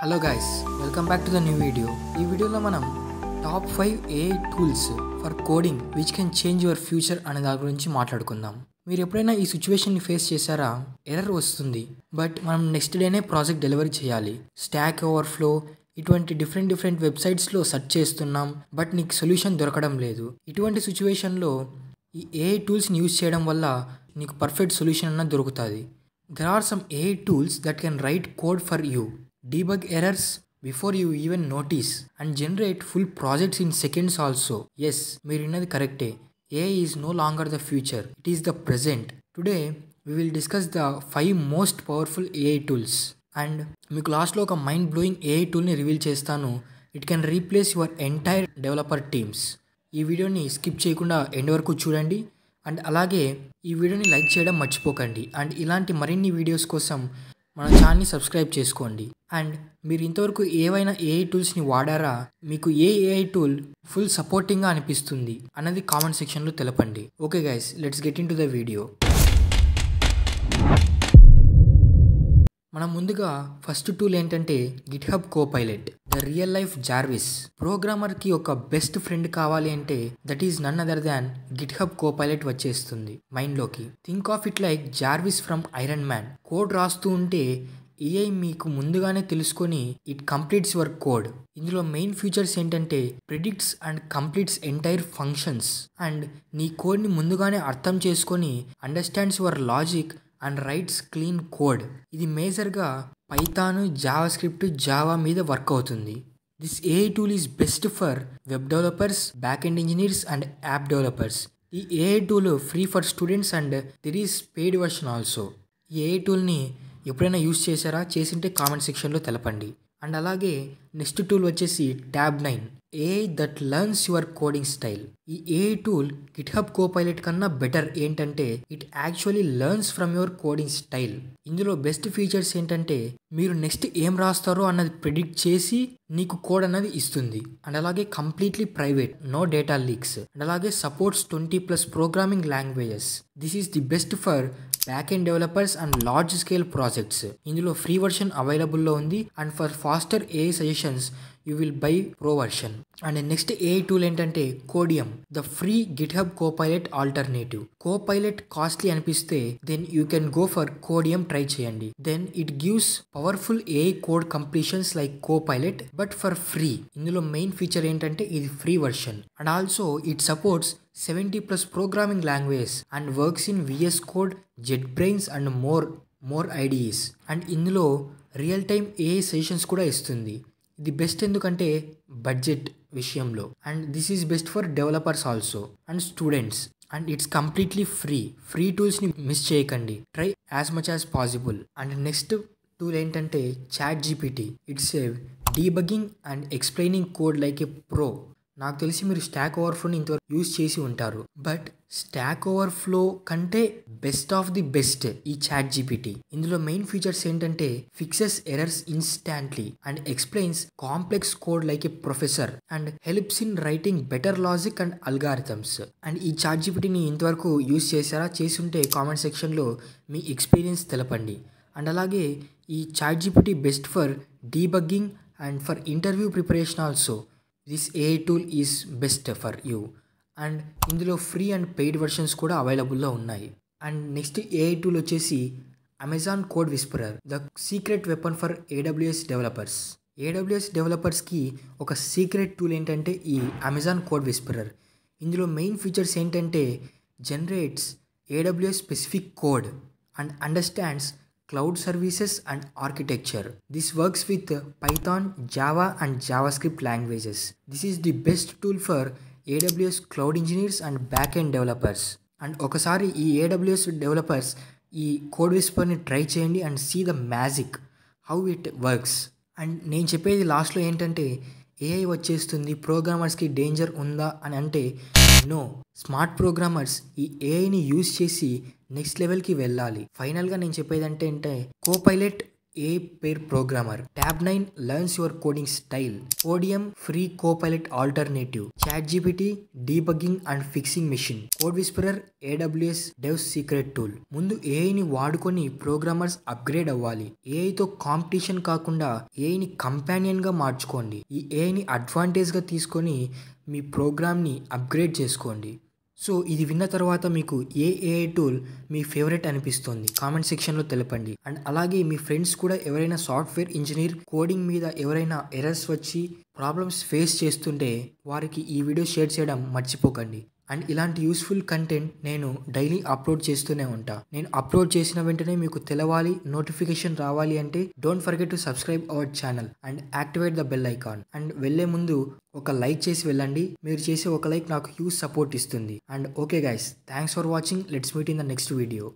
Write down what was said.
Hello guys, welcome back to the new video. ఈ వీడియోలో మనం top 5 AI tools for coding which can change your future అనే దాని గురించి మాట్లాడుకుందాం. మీరు ఎప్పుడైనా ఈ సిచ్యువేషన్ని ఫేస్ చేశారా? ఎర్రర్ వస్తుంది, బట్ మనం నెక్స్ట్ డేనే ప్రాజెక్ట్ డెలివరీ చేయాలి. స్టాక్ ఓవర్ఫ్లో ఇటువంటి డిఫరెంట్ వెబ్సైట్స్లో సెర్చ్ చేస్తున్నాం, బట్ నీకు సొల్యూషన్ దొరకడం లేదు. ఇటువంటి సిచ్యువేషన్లో ఈ AI టూల్స్ని యూజ్ చేయడం వల్ల నీకు పర్ఫెక్ట్ సొల్యూషన్ అన్నది దొరుకుతుంది. There are some AI tools that can write code for you, debug errors before you even notice, and generate full projects in seconds also. Yes, మీరు విన్నది కరెక్టే. AI is no longer the future, it is the present. Today, we will discuss the 5 most powerful AI tools. And మీకు లాస్ట్లో ఒక mind blowing AI టూల్ని reveal చేస్తాను. It can replace your entire developer teams. ఈ వీడియోని skip చేయకుండా end వరకు చూడండి. And అలాగే ఈ వీడియోని లైక్ చేయడం మర్చిపోకండి. అండ్ ఇలాంటి మరిన్ని వీడియోస్ కోసం మన ఛానల్ని సబ్స్క్రైబ్ చేసుకోండి. అండ్ మీరు ఇంతవరకు ఏవైనా AI టూల్స్ని వాడారా? మీకు ఏ AI టూల్ ఫుల్ సపోర్టింగ్గా అనిపిస్తుంది అన్నది కామెంట్ సెక్షన్లో తెలపండి. Okay guys, let's get into the video. మనం ముందుగా ఫస్ట్ టూల్ ఏంటంటే GitHub Copilot, the real life Jarvis. ప్రోగ్రామర్కి ఒక బెస్ట్ ఫ్రెండ్ కావాలి అంటే that is none other than GitHub Copilot వచ్చేస్తుంది మైండ్లోకి. Think of it like Jarvis from Iron Man. Code రాస్తూ ఉంటే AI మీకు ముందుగానే తెలుసుకొని ఇట్ కంప్లీట్స్ యువర్ కోడ్. ఇందులో మెయిన్ ఫీచర్స్ ఏంటంటే predicts and completes entire functions. And నీ కోడ్ని ముందుగానే అర్థం చేసుకొని understands your logic and writes clean code. ఇది మేజర్గా పైథాన్, జావా స్క్రిప్ట్, జావా మీద వర్క్ అవుతుంది. This AI tool is best for web developers, back end engineers and app developers. ఈ AI tool free for students and there is paid version also. ఈ AI టూల్ని ఎప్పుడైనా use చేశారా? చేసింటే comment సెక్షన్లో తెలపండి. అండ్ అలాగే నెక్స్ట్ టూల్ వచ్చేసి Tab9, AI that learns your coding style. ఈ AI టూల్ గిట్హబ్ కోపైలట్ కన్నా బెటర్ ఏంటంటే it actually learns from your coding style. ఇందులో బెస్ట్ ఫీచర్స్ ఏంటంటే మీరు నెక్స్ట్ ఏం రాస్తారో అన్నది ప్రిడిక్ట్ చేసి నీకు కోడ్ అన్నది ఇస్తుంది. అండ్ అలాగే completely private, no data leaks. And అలాగే supports 20+ programming languages. This is the best for back end developers and large scale projects. ఇందులో ఫ్రీ వర్షన్ అవైలబుల్లో ఉంది. And for faster AI suggestions you will buy pro version. And next AI tool ఏంటంటే Codeium, the free GitHub Copilot alternative. Copilot costly అనిపిస్తే then you can go for Codeium try చేయండి. Then it gives powerful AI code completions like Copilot but for free. ఇందులో main feature ఏంటంటే ఇది free version. And also it supports 70+ programming languages and works in VS code, JetBrains and more IDEs. And ఇందులో real time AI suggestions కూడా ఇస్తుంది. ఇది best ఎందుకంటే budget విషయంలో. And this is best for developers also and students. And it's completely free టూల్స్ని miss చేయకండి. Try as much as possible. And next tool ఏంటంటే ChatGPT. It's A debugging and explaining code like A pro. నాకు తెలిసి మీరు stock ఓవర్ఫ్లోని ఇంతవరకు use చేసి ఉంటారు, but stock overflow కంటే బెస్ట్ ఆఫ్ ది బెస్ట్ ఈ ChatGPT. ఇందులో మెయిన్ ఫీచర్స్ ఏంటంటే fixes errors instantly and explains complex code like a professor and helps in writing better logic and algorithms. And ఈ ChatGPTని ఇంతవరకు use చేశారా? చేసుంటే కామెంట్ సెక్షన్లో మీ experience తెలపండి. అండ్ అలాగే ఈ ChatGPT best for debugging and for interview preparation also. This AI tool is best for you. And ఇందులో free and paid versions కూడా అవైలబుల్లో ఉన్నాయి. అండ్ నెక్స్ట్ AI టూల్ వచ్చేసి Amazon CodeWhisperer, the secret weapon for AWS developers. AWS డెవలపర్స్కి ఒక secret tool ఏంటంటే ఈ Amazon CodeWhisperer. ఇందులో మెయిన్ ఫీచర్స్ ఏంటంటే generates AWS specific code and understands cloud services and architecture. This works with Python, Java and JavaScript languages. This is the best tool for AWS cloud engineers and back-end developers. And ఒకసారి ఈ AWS developers ఈ code విస్పర్ని try చేయండి and see the magic how it works. And నేను చెప్పేది లాస్ట్లో ఏంటంటే AI వచ్చేస్తుంది, ప్రోగ్రామర్స్కి డేంజర్ ఉందా అని అంటే నో. స్మార్ట్ ప్రోగ్రామర్స్ ఈ AIని యూజ్ చేసి నెక్స్ట్ లెవెల్కి వెళ్ళాలి. ఫైనల్గా నేను చెప్పేది అంటే Copilot A pair programmer. Tab 9 learns your coding style. Podium free copilot alternative. ChatGPT debugging and fixing machine. Code Whisperer AWS Dev's secret tool. ముందు ఏఐని వాడుకొని ప్రోగ్రామర్స్ అప్గ్రేడ్ అవ్వాలి. ఏఐతో కాంపిటీషన్ కాకుండా ఏఐని కంపానియన్ గా మార్చుకోండి. ఈ ఏఐని అడ్వాంటేజ్ గా తీసుకొని మీ ప్రోగ్రామ్ ని అప్గ్రేడ్ చేసుకోండి. సో ఇది విన్న తర్వాత మీకు ఏ ఏఐ టూల్ మీ ఫేవరెట్ అనిపిస్తుంది కామెంట్ సెక్షన్లో తెలపండి. అండ్ అలాగే మీ ఫ్రెండ్స్ కూడా ఎవరైనా సాఫ్ట్వేర్ ఇంజనీర్ కోడింగ్ మీద ఎవరైనా ఎర్రర్స్ వచ్చి ప్రాబ్లమ్స్ ఫేస్ చేస్తుంటే వారికి ఈ వీడియో షేర్ చేయడం మర్చిపోకండి. అండ్ ఇలాంటి యూస్ఫుల్ కంటెంట్ నేను డైలీ అప్లోడ్ చేస్తూనే ఉంటా. నేను అప్లోడ్ చేసిన వెంటనే మీకు తెలవాలి, నోటిఫికేషన్ రావాలి అంటే don't forget to subscribe our channel and activate the bell icon. And వెళ్లే ముందు ఒక లైక్ చేసి వెళ్ళండి. మీరు చేసే ఒక లైక్ నాకు హ్యూజ్ సపోర్ట్ ఇస్తుంది. And okay guys, thanks for watching. Let's meet in the next video.